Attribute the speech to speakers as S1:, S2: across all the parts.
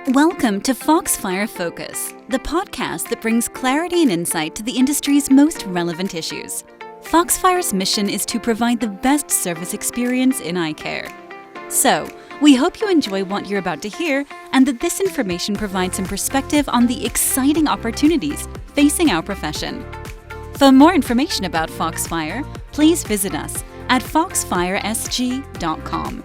S1: Welcome to Foxfire Focus, the podcast that brings clarity and insight to the industry's most relevant issues. Foxfire's mission is to provide the best service experience in eye care. So, we hope you enjoy what you're about to hear and that this information provides some perspective on the exciting opportunities facing our profession. For more information about Foxfire, please visit us at foxfiresg.com.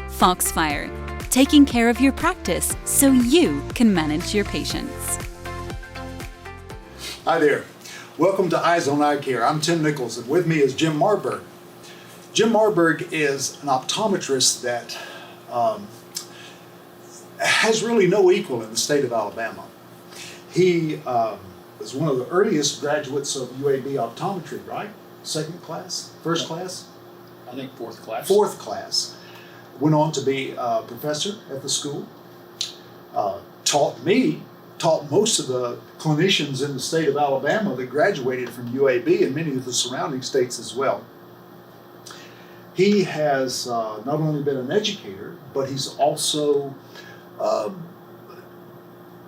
S1: Foxfire, taking care of your practice so you can manage your patients.
S2: Hi there. Welcome to Eyes on Eye Care. I'm Tim Nichols, and with me is Jim Marbourg. Jim Marbourg is an optometrist that has really no equal in the state of Alabama. He was one of the earliest graduates of UAB optometry, right? Second class? First class?
S3: I think fourth class.
S2: Fourth class. Went on to be a professor at the school. Taught most of the clinicians in the state of Alabama that graduated from UAB and many of the surrounding states as well. He has not only been an educator, but he's also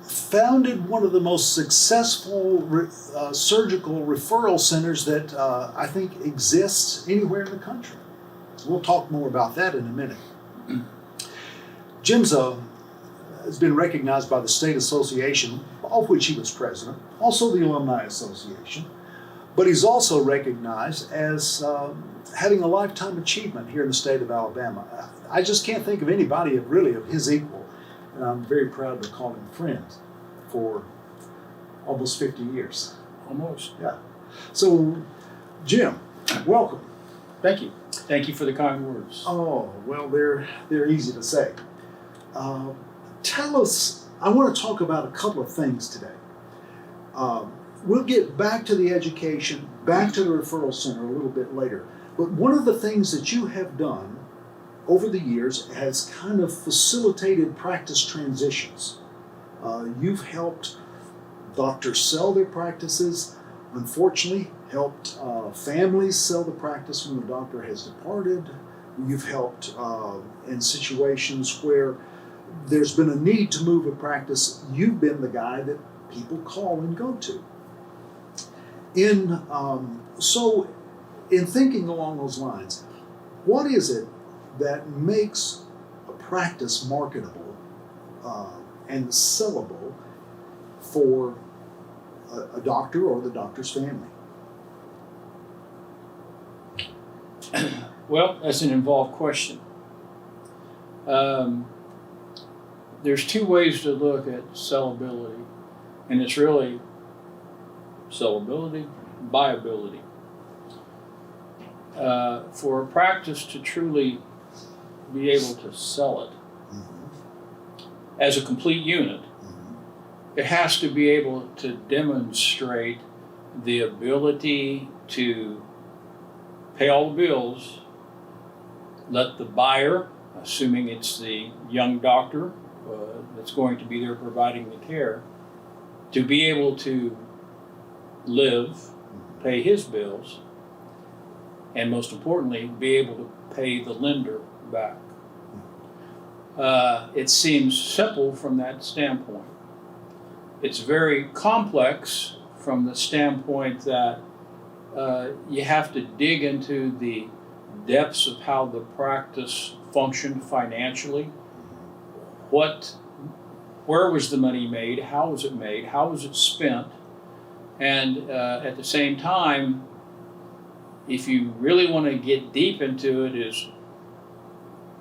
S2: founded one of the most successful surgical referral centers that I think exists anywhere in the country. We'll talk more about that in a minute. Jim's has been recognized by the state association, of which he was president, also the Alumni Association, but he's also recognized as having a lifetime achievement here in the state of Alabama. I just can't think of anybody of his equal, and I'm very proud to call him friend for almost 50 years.
S3: Almost.
S2: Yeah. So, Jim, welcome.
S3: Thank you. Thank you for the kind words.
S2: Oh, well, they're easy to say. Tell us, I want to talk about a couple of things today. We'll get back to the education, back to the referral center a little bit later. But one of the things that you have done over the years has kind of facilitated practice transitions. You've helped doctors sell their practices, unfortunately, helped families sell the practice when the doctor has departed. You've helped in situations where there's been a need to move a practice. You've been the guy that people call and go to. So in thinking along those lines, what is it that makes a practice marketable and sellable for a doctor or the doctor's family?
S3: Well, that's an involved question. There's two ways to look at sellability, and it's really sellability, buyability. For a practice to truly be able to sell it as a complete unit, it has to be able to demonstrate the ability to pay all the bills, let the buyer, assuming it's the young doctor that's going to be there providing the care, to be able to live, pay his bills, and most importantly, be able to pay the lender back. It seems simple from that standpoint. It's very complex from the standpoint that you have to dig into the depths of how the practice functioned financially. Where was the money made? How was it made? How was it spent? And at the same time, if you really want to get deep into it, is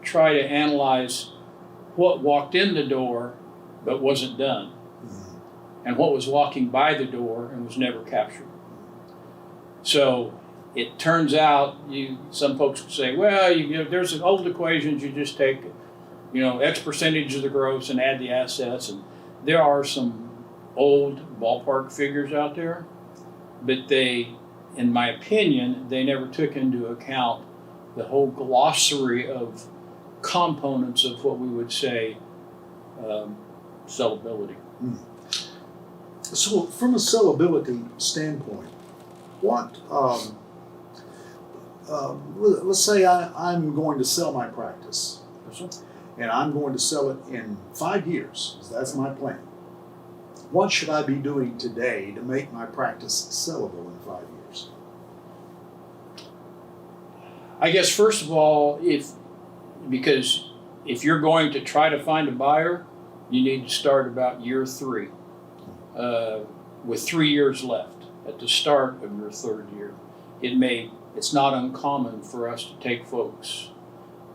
S3: try to analyze what walked in the door but wasn't done, and what was walking by the door and was never captured. So it turns out, some folks say, well, there's an old equations, you just take, X percentage of the gross and add the assets, and there are some old ballpark figures out there, but they, in my opinion, they never took into account the whole glossary of components of what we would say sellability.
S2: So from a sellability standpoint, what, let's say I'm going to sell my practice. and I'm going to sell it in 5 years. That's my plan. What should I be doing today to make my practice sellable in 5 years?
S3: I guess first of all, because if you're going to try to find a buyer, you need to start about year 3, with 3 years left at the start of your 3rd year. It's not uncommon for us to take folks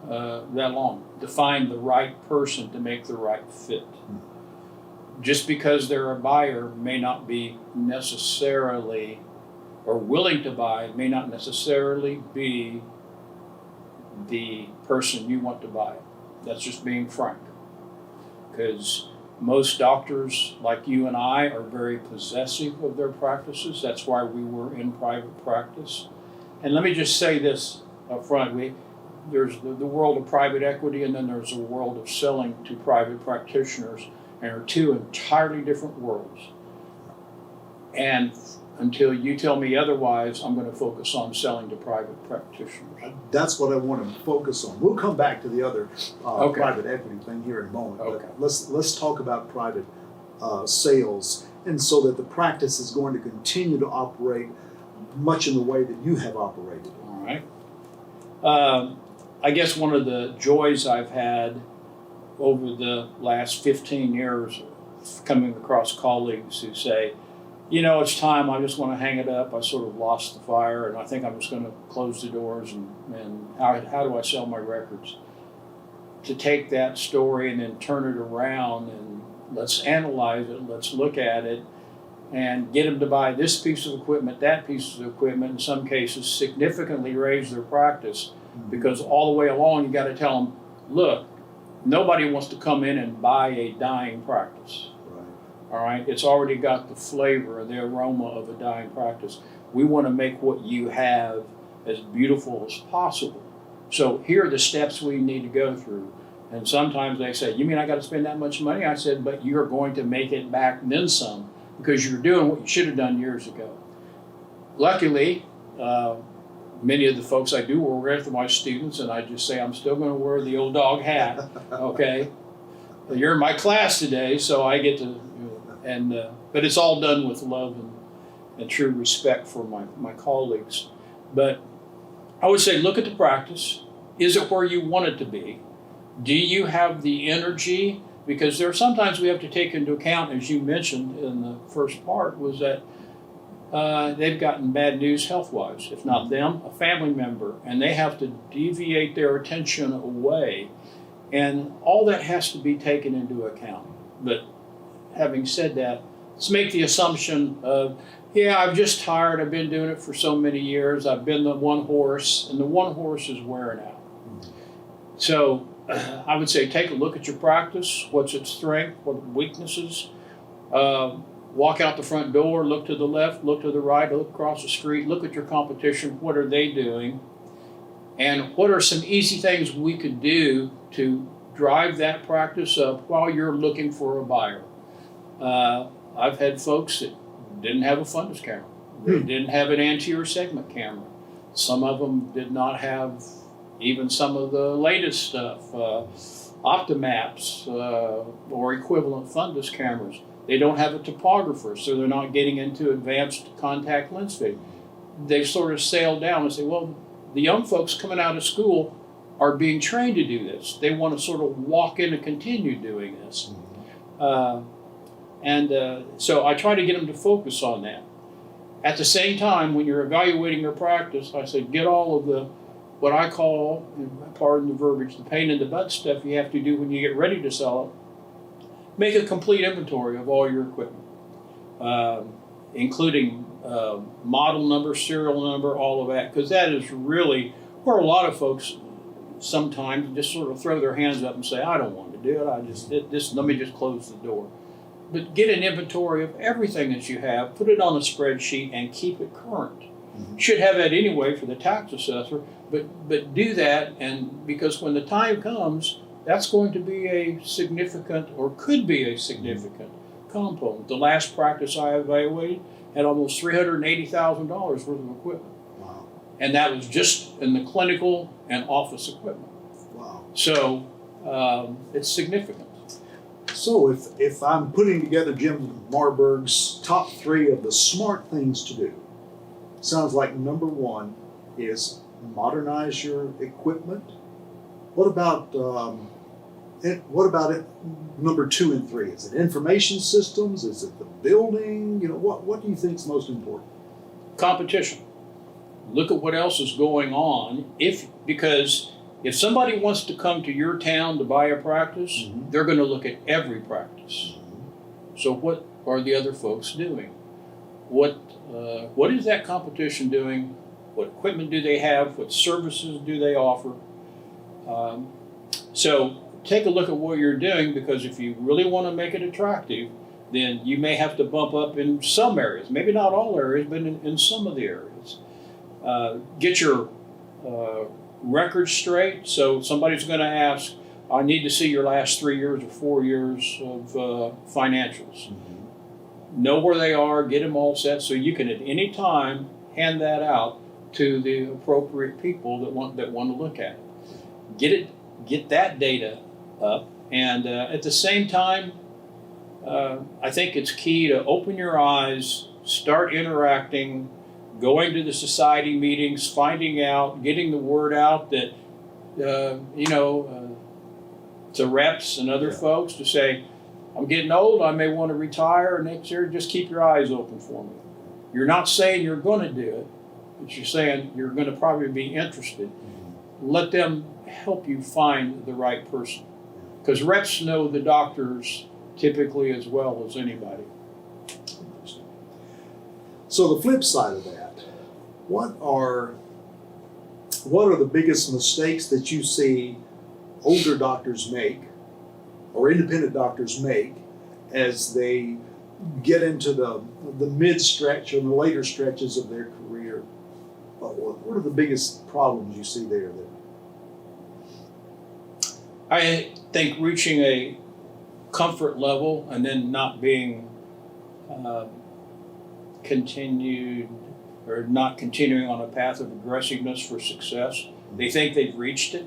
S3: that long to find the right person to make the right fit. Just because they're a buyer may not be necessarily, or willing to buy, may not necessarily be the person you want to buy. That's just being frank. Because most doctors, like you and I, are very possessive of their practices. That's why we were in private practice. And let me just say this up front. There's the world of private equity, and then there's a world of selling to private practitioners, and they're 2 entirely different worlds. And until you tell me otherwise, I'm going to focus on selling to private practitioners.
S2: That's what I want to focus on. We'll come back to the other
S3: Okay.
S2: private equity thing here in a moment.
S3: Okay.
S2: But let's talk about private sales, and so that the practice is going to continue to operate much in the way that you have operated.
S3: All right. I guess one of the joys I've had over the last 15 years coming across colleagues who say, it's time, I just want to hang it up. I sort of lost the fire, and I think I'm just going to close the doors, and how do I sell my records? To take that story and then turn it around, and let's analyze it, let's look at it, and get them to buy this piece of equipment, that piece of equipment, in some cases significantly raise their practice, because all the way along you got to tell them, look, nobody wants to come in and buy a dying practice. All right, it's already got the flavor, the aroma of a dying practice. We want to make what you have as beautiful as possible. So here are the steps we need to go through. And sometimes they say, you mean I got to spend that much money? I said, but you're going to make it back and then some, because you're doing what you should have done years ago. Luckily, many of the folks I do work with are my students, and I just say, I'm still going to wear the old dog hat, okay? You're in my class today, so I get to, but it's all done with love and true respect for my colleagues. But I would say, look at the practice. Is it where you want it to be? Do you have the energy? Because there are sometimes we have to take into account, as you mentioned in the first part, was that they've gotten bad news health-wise. If not them, a family member, and they have to deviate their attention away. And all that has to be taken into account. But having said that, let's make the assumption of, I'm just tired. I've been doing it for so many years. I've been the one horse, and the one horse is wearing out. So I would say take a look at your practice. What's its strength? What are the weaknesses? Walk out the front door, look to the left, look to the right, look across the street, look at your competition. What are they doing? And what are some easy things we could do to drive that practice up while you're looking for a buyer? I've had folks that didn't have a fundus camera. They didn't have an anterior segment camera. Some of them did not have even some of the latest stuff, Optimaps or equivalent fundus cameras. They don't have a topographer, so they're not getting into advanced contact lens fitting. They've sort of sailed down and say, well, the young folks coming out of school are being trained to do this. They want to sort of walk in and continue doing this. So I try to get them to focus on that. At the same time, when you're evaluating your practice, I say get all of the, what I call, pardon the verbiage, the pain in the butt stuff you have to do when you get ready to sell it. Make a complete inventory of all your equipment, including model number, serial number, all of that, because that is really where a lot of folks sometimes just sort of throw their hands up and say, I don't want to do it, let me just close the door. But get an inventory of everything that you have, put it on a spreadsheet, and keep it current. You should have that anyway for the tax assessor, but do that, and because when the time comes, that's going to be a significant, or could be a significant component. The last practice I evaluated had almost $380,000 worth of equipment.
S2: Wow.
S3: And that was just in the clinical and office equipment.
S2: Wow.
S3: So it's significant.
S2: So if I'm putting together Jim Marbourg's top 3 of the smart things to do, sounds like number 1 is modernize your equipment. What about number 2 and 3? Is it information systems? Is it the building? What do you think is most important?
S3: Competition. Look at what else is going on. Because if somebody wants to come to your town to buy a practice, they're going to look at every practice. So what are the other folks doing? What is that competition doing? What equipment do they have? What services do they offer? So take a look at what you're doing, because if you really want to make it attractive, then you may have to bump up in some areas, maybe not all areas, but in some of the areas. Get your records straight. So somebody's going to ask, I need to see your last 3 years or 4 years of financials. Know where they are, get them all set, so you can at any time hand that out to the appropriate people that want to look at it. Get that data up, and at the same time, I think it's key to open your eyes, start interacting, going to the society meetings, finding out, getting the word out that, to reps and other folks to say, I'm getting old, I may want to retire next year, just keep your eyes open for me. You're not saying you're going to do it, but you're saying you're going to probably be interested. Let them help you find the right person. Because reps know the doctors typically as well as anybody.
S2: So the flip side of that, what are the biggest mistakes that you see older doctors make or independent doctors make as they get into the mid-stretch or the later stretches of their career? What are the biggest problems you see there?
S3: I think reaching a comfort level and then not being continuing on a path of aggressiveness for success. They think they've reached it,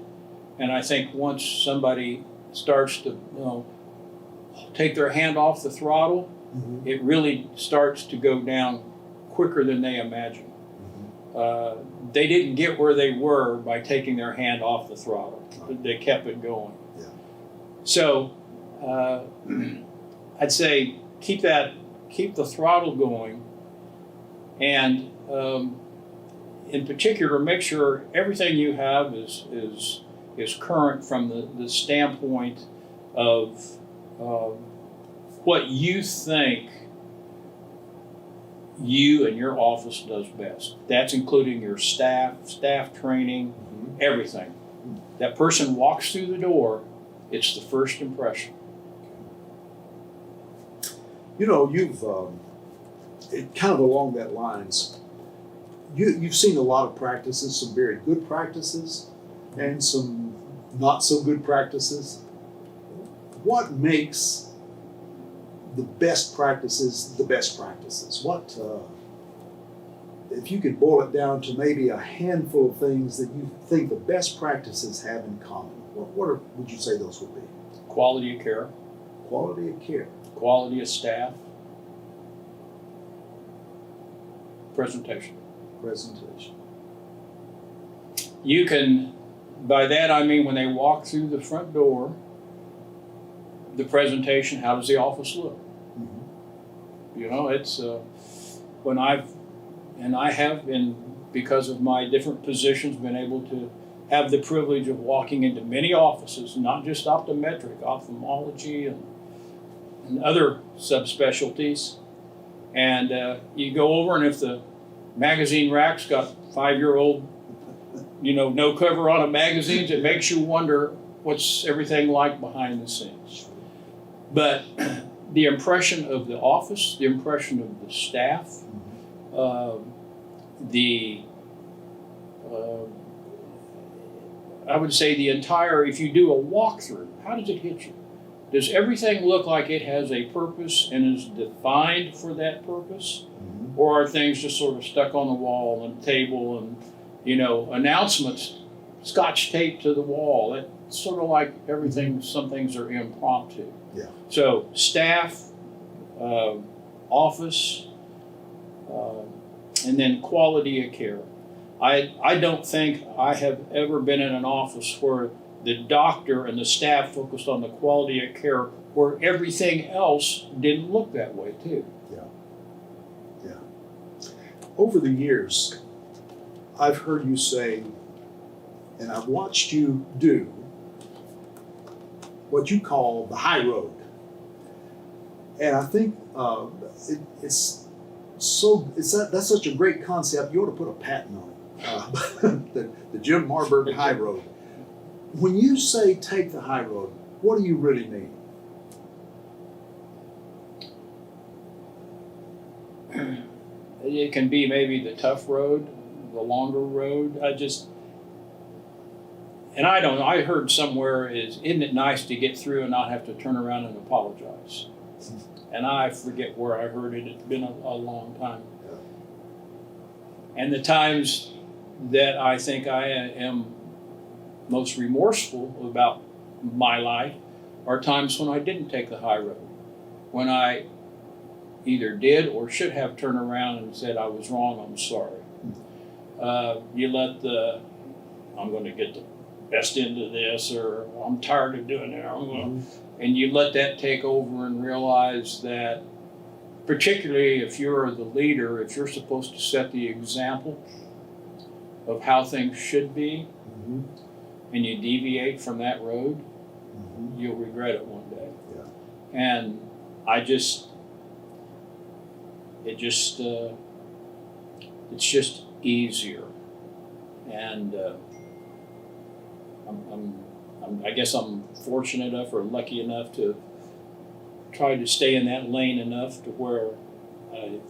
S3: and I think once somebody starts to take their hand off the throttle, it really starts to go down quicker than they imagine. They didn't get where they were by taking their hand off the throttle. They kept it going.
S2: Yeah.
S3: So I'd say keep the throttle going, and in particular, make sure everything you have is current from the standpoint of what you think you and your office does best. That's including your staff training, everything. That person walks through the door, it's the first impression.
S2: You've kind of along that lines, you've seen a lot of practices, some very good practices and some not so good practices. What makes the best practices the best practices? What, if you could boil it down to maybe a handful of things that you think the best practices have in common, what would you say those would be?
S3: Quality of care.
S2: Quality of care.
S3: Quality of staff. Presentation. You can, by that I mean when they walk through the front door, the presentation, how does the office look? It's when I have been, because of my different positions, been able to have the privilege of walking into many offices, not just optometric, ophthalmology and other subspecialties. And you go over, and if the magazine rack's got 5-year-old, no cover on a magazines, it makes you wonder what's everything like behind the scenes. But the impression of the office, the impression of the staff, I would say the entire, if you do a walkthrough, how does it hit you? Does everything look like it has a purpose and is defined for that purpose? Or are things just sort of stuck on the wall and table and, announcements, scotch tape to the wall? sort of like everything, some things are impromptu.
S2: Yeah.
S3: So staff, office, and then quality of care. I don't think I have ever been in an office where the doctor and the staff focused on the quality of care where everything else didn't look that way too.
S2: Over the years, I've heard you say, and I've watched you do, what you call the high road. And I think that's such a great concept. You ought to put a patent on it. The Jim Marbourg high road. When you say take the high road, what do you really mean?
S3: It can be maybe the tough road, the longer road. I heard somewhere isn't it nice to get through and not have to turn around and apologize? And I forget where I heard it. It's been a long time. And the times that I think I am most remorseful about my life are times when I didn't take the high road. When I either did or should have turned around and said, I was wrong, I'm sorry. You let I'm going to get the best end of this, or I'm tired of doing it, and you let that take over and realize that, particularly if you're the leader, if you're supposed to set the example of how things should be, and you deviate from that road, you'll regret it one day.
S2: Yeah.
S3: And it's just easier. And I guess I'm fortunate enough or lucky enough to try to stay in that lane enough to where I've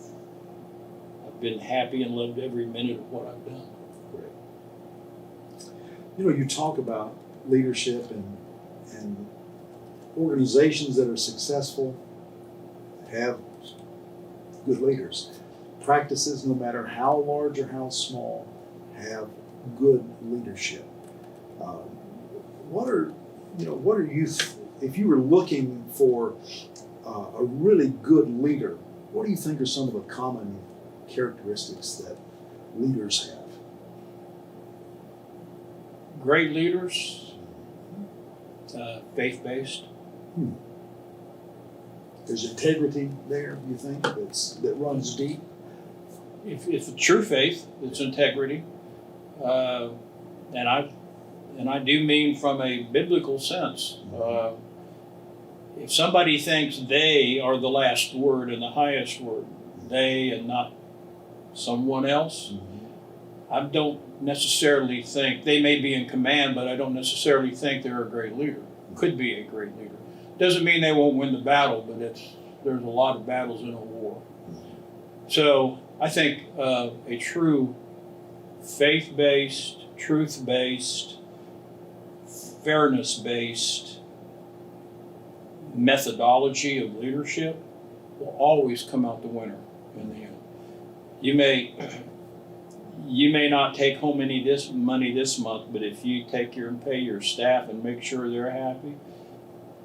S3: been happy and loved every minute of what I've done.
S2: Great. You know, you talk about leadership and organizations that are successful have good leaders. Practices, no matter how large or how small, have good leadership. What are you, if you were looking for a really good leader, what do you think are some of the common characteristics that leaders have?
S3: Great leaders, faith-based.
S2: There's integrity there, you think, that runs deep?
S3: If it's true faith, it's integrity. And I do mean from a biblical sense. If somebody thinks they are the last word and the highest word, they and not someone else, I don't necessarily think, they may be in command, but I don't necessarily think they're a great leader. Could be a great leader. Doesn't mean they won't win the battle, but there's a lot of battles in a war. So I think a true faith-based, truth-based, fairness-based methodology of leadership will always come out the winner in the end. You may not take home any money this month, but if you take care and pay your staff and make sure they're happy,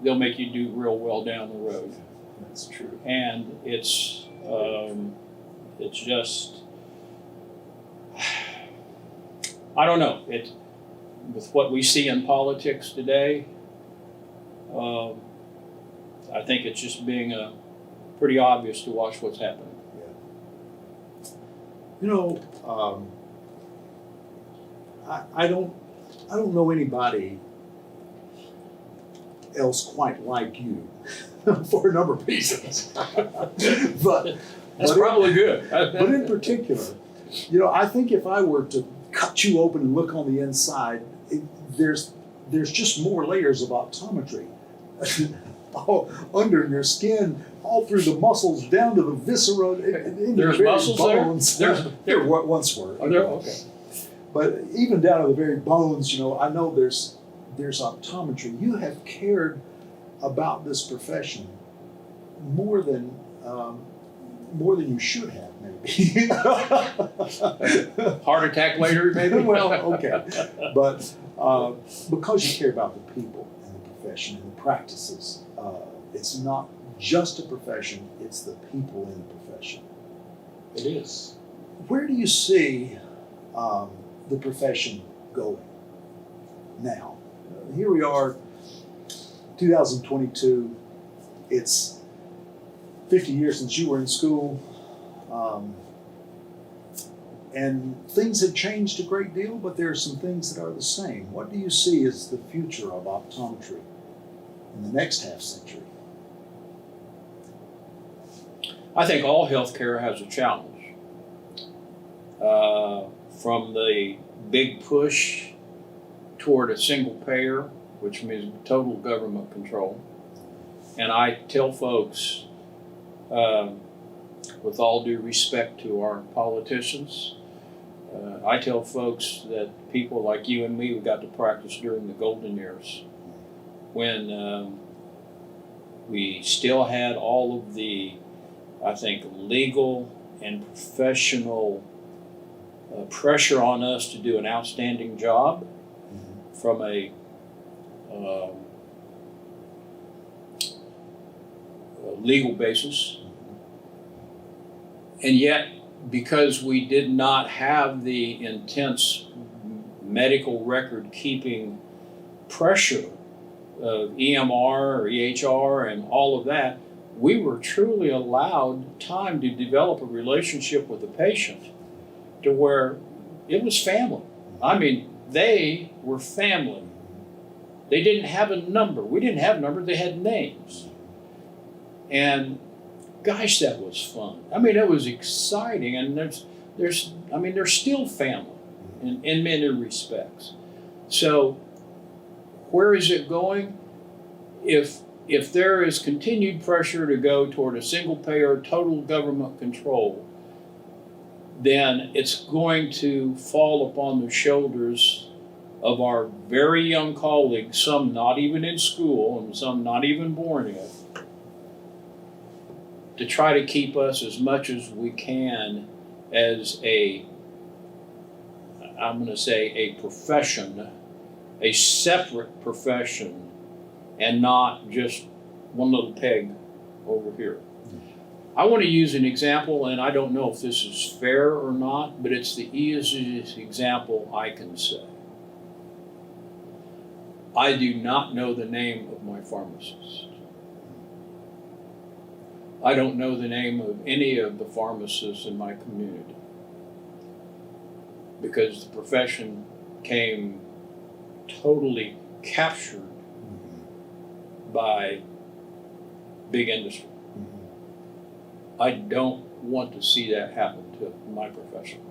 S3: they'll make you do real well down the road.
S2: That's true.
S3: And it's just, I don't know. With what we see in politics today, I think it's just being pretty obvious to watch what's happening.
S2: Yeah. You know, I don't know anybody else quite like you for a number of reasons. but
S3: That's probably good.
S2: But in particular, you know, I think if I were to cut you open and look on the inside, there's just more layers of optometry all under your skin, all through the muscles, down to the viscera, in
S3: There's
S2: the very
S3: muscles
S2: bones.
S3: there?
S2: There once were.
S3: Are there? Okay.
S2: But even down to the very bones, you know, I know there's optometry. You have cared about this profession more than more than you should have, maybe.
S3: Heart attack later, maybe?
S2: Well, okay. But because you care about the people and the profession and the practices, it's not just a profession, it's the people in the profession.
S3: It is.
S2: Where do you see the profession going now? Here we are, 2022. It's 50 years since you were in school, and things have changed a great deal, but there are some things that are the same. What do you see as the future of optometry in the next half century?
S3: I think all healthcare has a challenge. From the big push toward a single payer, which means total government control. And I tell folks, with all due respect to our politicians, I tell folks that people like you and me who got to practice during the golden years, when we still had all of the, I think, legal and professional pressure on us to do an outstanding job from a legal basis. And yet, because we did not have the intense medical record keeping pressure of EMR or EHR and all of that, we were truly allowed time to develop a relationship with the patient to where it was family. I mean, they were family. They didn't have a number. We didn't have numbers, they had names. And gosh, that was fun. I mean, it was exciting, and they're still family in many respects. So where is it going? If there is continued pressure to go toward a single payer, total government control, then it's going to fall upon the shoulders of our very young colleagues, some not even in school and some not even born yet, to try to keep us as much as we can as a profession, a separate profession, and not just one little peg over here. I want to use an example, and I don't know if this is fair or not, but it's the easiest example I can say. I do not know the name of my pharmacist. I don't know the name of any of the pharmacists in my community, because the profession came totally captured by big industry. I don't want to see that happen to my profession.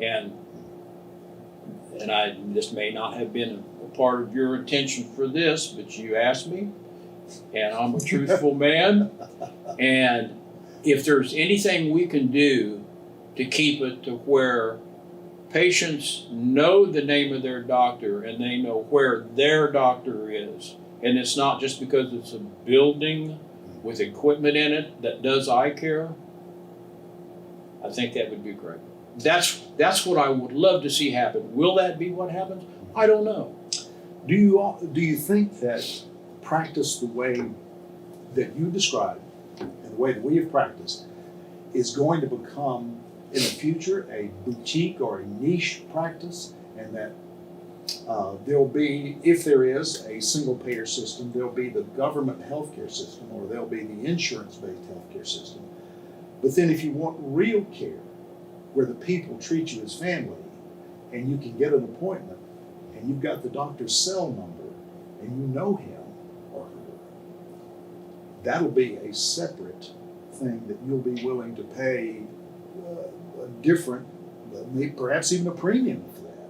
S3: And this may not have been a part of your intention for this, but you asked me, and I'm a truthful man. And if there's anything we can do to keep it to where patients know the name of their doctor and they know where their doctor is, and it's not just because it's a building with equipment in it that does eye care, I think that would be great. That's what I would love to see happen. Will that be what happens? I don't know.
S2: Do you think that practice the way that you described and the way that we have practiced is going to become in the future a boutique or a niche practice, and that there'll be, if there is a single payer system, there'll be the government healthcare system, or there'll be the insurance-based healthcare system. But then if you want real care, where the people treat you as family, and you can get an appointment, and you've got the doctor's cell number, and you know him or her, that'll be a separate thing that you'll be willing to pay a different, perhaps even a premium for that.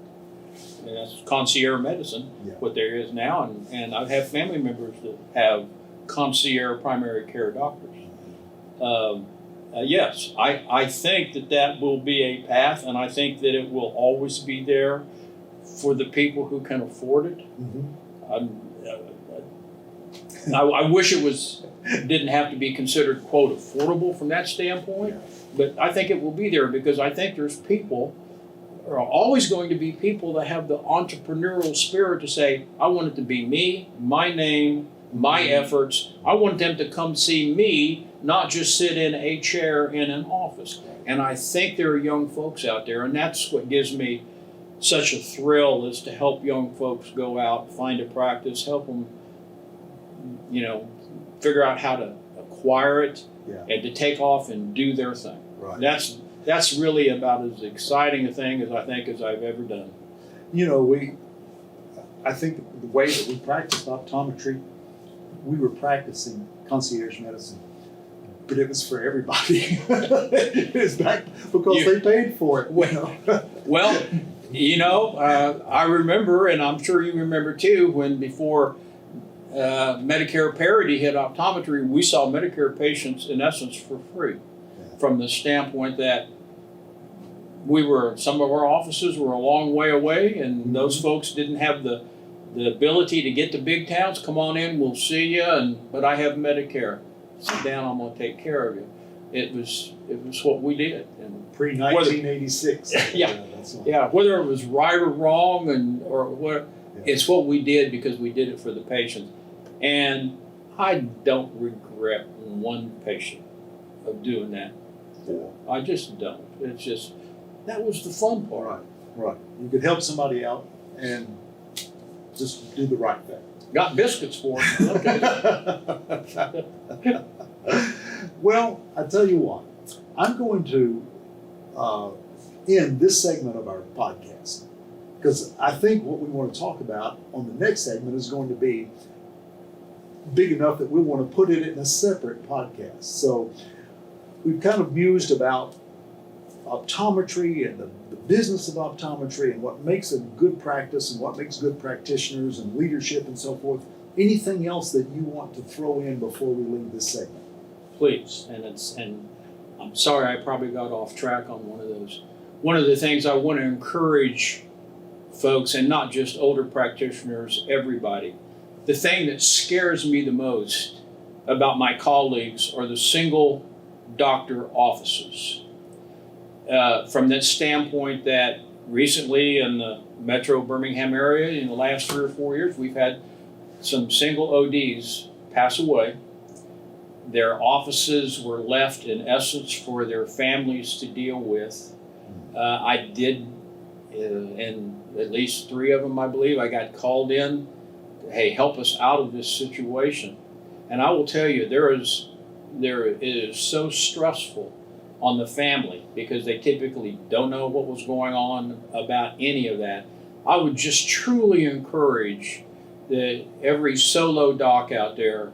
S3: And that's concierge medicine, what there is now. And I've had family members that have concierge primary care doctors. Yes, I think that will be a path, and I think that it will always be there for the people who can afford it. I wish it was didn't have to be considered, quote, affordable from that standpoint. But I think it will be there because I think there are always going to be people that have the entrepreneurial spirit to say, I want it to be me, my name, my efforts. I want them to come see me, not just sit in a chair in an office. And I think there are young folks out there, and that's what gives me such a thrill, is to help young folks go out, find a practice, help them, figure out how to acquire it and to take off and do their thing.
S2: Right.
S3: That's really about as exciting a thing as I've ever done.
S2: I think the way that we practiced optometry, we were practicing concierge medicine, but it was for everybody. It was back because they paid for it.
S3: Well, I remember, and I'm sure you remember too, when before Medicare parity hit optometry, we saw Medicare patients in essence for free, from the standpoint that some of our offices were a long way away, and those folks didn't have the ability to get to big towns. Come on in, we'll see you. But I have Medicare. Sit down, I'm going to take care of you. It was what we did. And
S2: pre-1986.
S3: Yeah. Whether it was right or wrong or what, it's what we did because we did it for the patients. And I don't regret one patient of doing that. I just don't. It's just, that was the fun part.
S2: Right. You could help somebody out and just do the right thing.
S3: Got biscuits for them. Okay.
S2: Well, I tell you what, I'm going to end this segment of our podcast because I think what we want to talk about on the next segment is going to be big enough that we want to put it in a separate podcast. So we've kind of mused about optometry and the business of optometry and what makes a good practice and what makes good practitioners and leadership and so forth. Anything else that you want to throw in before we leave this segment?
S3: Please, and I'm sorry I probably got off track on one of those. One of the things I want to encourage folks, and not just older practitioners, everybody, the thing that scares me the most about my colleagues are the single doctor offices. From that standpoint that recently in the Metro Birmingham area, in the last 3 or 4 years, we've had some single ODs pass away. Their offices were left in essence for their families to deal with. I did, and at least 3 of them, I believe, I got called in, hey, help us out of this situation. And I will tell you, it is so stressful on the family because they typically don't know what was going on about any of that. I would just truly encourage that every solo doc out there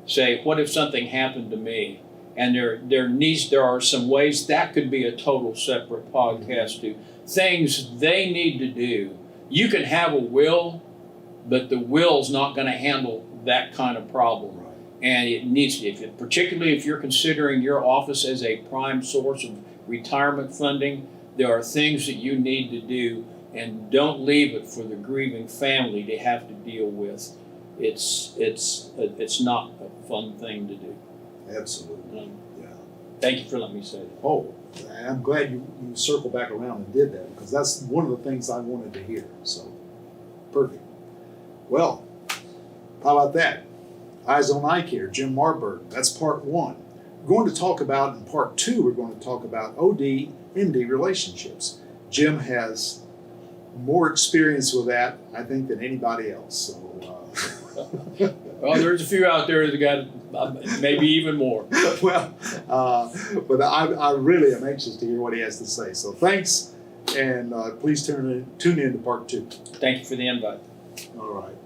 S3: say, what if something happened to me? And there are some ways that could be a total separate podcast to things they need to do. You can have a will, but the will's not going to handle that kind of problem.
S2: Right.
S3: And it needs to, particularly if you're considering your office as a prime source of retirement funding, there are things that you need to do, and don't leave it for the grieving family to have to deal with. It's not a fun thing to do.
S2: Absolutely.
S3: Thank you for letting me say that.
S2: Oh, I'm glad you circled back around and did that because that's one of the things I wanted to hear. So, perfect. Well, how about that? Eyes on Eye Care, Jim Marbourg. That's part 1. We're going to talk about, in part 2, we're going to talk about OD-MD relationships. Jim has more experience with that, I think, than anybody else. So,
S3: well, there's a few out there that got maybe even more.
S2: Well, but I really am anxious to hear what he has to say. So thanks, and please tune in to part 2.
S3: Thank you for the invite.
S2: All right.